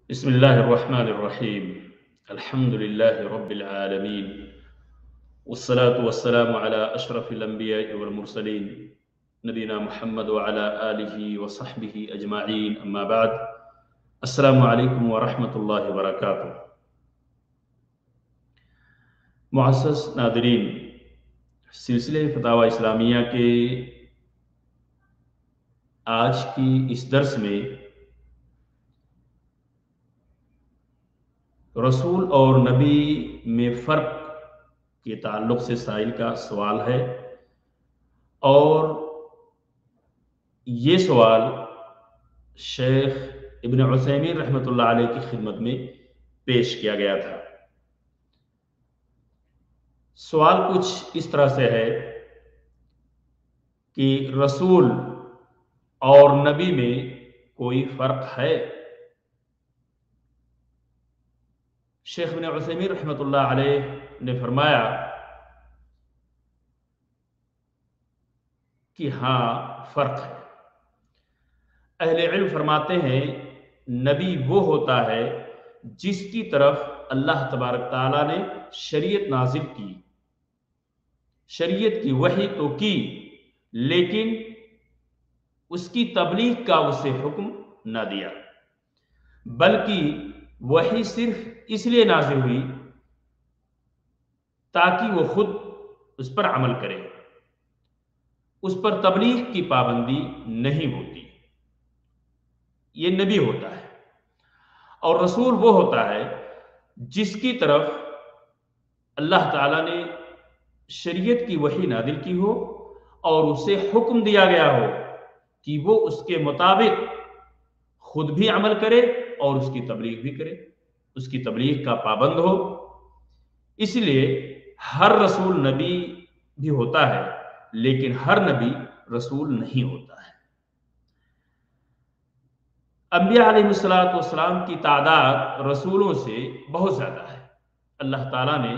بسم الله الرحمن الرحيم. الحمد لله رب العالمين، والصلاة والسلام على أشرف الأنبياء والمرسلين نبينا محمد وعلى آله وصحبه أجمعين، أما بعد. السلام عليكم ورحمة الله وبركاته. معزز ناظرین، سلسلے فتاوی اسلامیہ کے آج کی اس درس میں رسول اور نبی میں فرق کے تعلق سے سائل کا سوال ہے، اور یہ سوال شیخ ابن عثیمین رحمۃ اللہ علیہ کی خدمت میں پیش کیا گیا تھا۔ سوال کچھ اس طرح سے ہے کہ رسول اور نبی میں کوئی فرق ہے؟ شیخ ابن عثیمین رحمۃ اللہ علیہ نے فرمایا کہ ہاں، فرق ہے۔ اہل علم فرماتے ہیں نبی وہ ہوتا ہے جس کی طرف اللہ تبارک تعالیٰ نے شریعت نازل کی، شریعت کی وحی تو کی، لیکن اس کی تبلیغ کا اسے حکم نہ دیا، بلکہ وحی صرف اس لیے نازل ہوئی تاکہ وہ خود اس پر عمل کرے، اس پر تبلیغ کی پابندی نہیں ہوتی۔ یہ نبی ہوتا ہے۔ اور رسول وہ ہوتا ہے جس کی طرف اللہ تعالیٰ نے شریعت کی وحی نازل کی ہو اور اسے حکم دیا گیا ہو کہ وہ اس کے مطابق خود بھی عمل کرے اور اس کی تبلیغ بھی کرے، اس کی تبلیغ کا پابند ہو۔ اس لیے ہر رسول نبی بھی ہوتا ہے، لیکن ہر نبی رسول نہیں ہوتا ہے۔ انبیاء علیہ السلام کی تعداد رسولوں سے بہت زیادہ ہے۔ اللہ تعالیٰ نے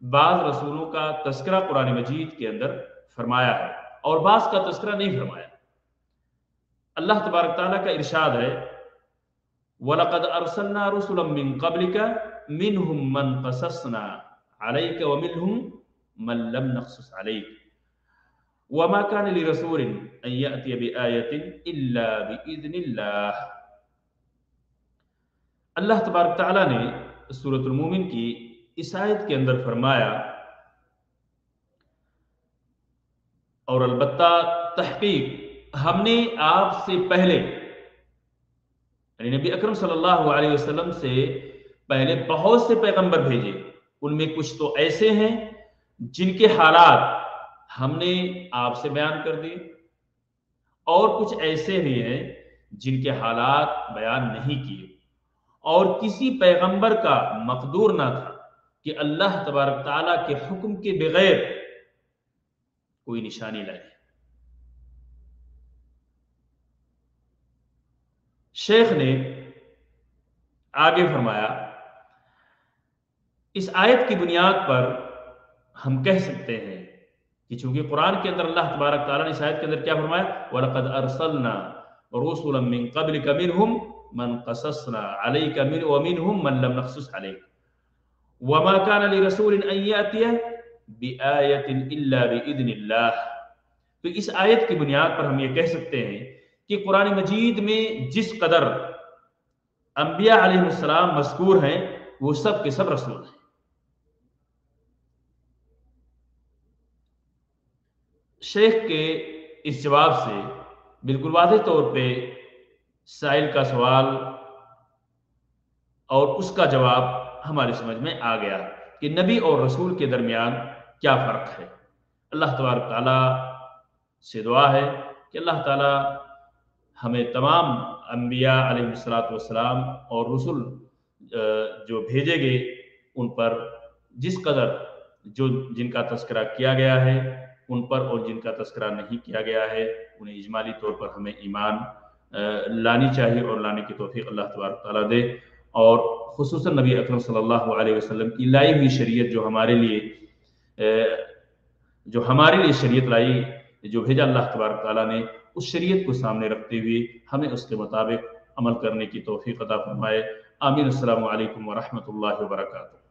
بعض رسولوں کا تذکرہ قرآن مجید کے اندر فرمایا ہے اور بعض کا تذکرہ نہیں فرمایا۔ اللہ تبارک تعالیٰ کا ارشاد ہے وَلَقَدْ أَرْسَلْنَا رُسُلًا مِّن قَبْلِكَ مِنْهُمْ مَنْ قَصَصْنَا عَلَيْكَ وَمِنْهُمْ مَنْ لَمْ نَقْصُصْ عَلَيْكَ وَمَا كَانَ لِرَسُولٍ أَن يَأْتِيَ بِآيَةٍ إِلَّا بِإِذْنِ اللَّهِ۔ اللہ تبارک تعالیٰ نے سورۃ المومن کی اس آیت کے اندر فرمایا، اور البتہ تحقیق ہم نے آپ سے پہلے، یعنی نبی اکرم صلی اللہ علیہ وسلم سے پہلے بہت سے پیغمبر بھیجے، ان میں کچھ تو ایسے ہیں جن کے حالات ہم نے آپ سے بیان کر دیے، اور کچھ ایسے بھی ہیں جن کے حالات بیان نہیں کیے، اور کسی پیغمبر کا مقدور نہ تھا کہ اللہ تبارک تعالیٰ کے حکم کے بغیر کوئی نشانی لائے۔ شیخ نے آگے فرمایا اس آیت کی بنیاد پر ہم کہہ سکتے ہیں کہ چونکہ قرآن کے اندر اللہ تبارک تعالیٰ نے اس آیت کے اندر کیا فرمایا وَلَقَدْ أَرْسَلْنَا رُسُلًا مِّن قَبْلِكَ مِنْهُمْ مَنْ قَصَصْنَا عَلَيْكَ وَمِنْهُمْ مَنْ لَمْ نَقْصُصْ عَلَيْكَ وَمَا كَانَ لِرَسُولٍ أَن يَأْتِيَ بِآيَةٍ إِلَّا بِإِذْنِ اللَّهِ۔ تو اس آیت کی بنیاد پر ہم یہ کہہ سکتے ہیں کہ قرآن مجید میں جس قدر انبیاء علیہ السلام مذکور ہیں وہ سب کے سب رسول ہیں۔ شیخ کے اس جواب سے بالکل واضح طور پہ سائل کا سوال اور اس کا جواب ہماری سمجھ میں آ گیا کہ نبی اور رسول کے درمیان کیا فرق ہے۔ اللہ تبارک تعالیٰ سے دعا ہے کہ اللہ تعالیٰ ہمیں تمام انبیاء علیہ السلام اور رسول جو بھیجے گئے ان پر جس قدر جن کا تذکرہ کیا گیا ہے ان پر، اور جن کا تذکرہ نہیں کیا گیا ہے انہیں اجمالی طور پر ہمیں ایمان لانی چاہیے، اور لانے کی توفیق اللہ تبارک تعالیٰ دے۔ اور خصوصاً نبی اکرم صلی اللہ علیہ وسلم کی لائی ہوئی شریعت جو ہمارے لیے شریعت لائی، جو بھیجا اللہ تبارک تعالیٰ نے، اس شریعت کو سامنے رکھتے ہوئے ہمیں اس کے مطابق عمل کرنے کی توفیق عطا فرمائے۔ آمین۔ السلام علیکم ورحمۃ اللہ وبرکاتہ۔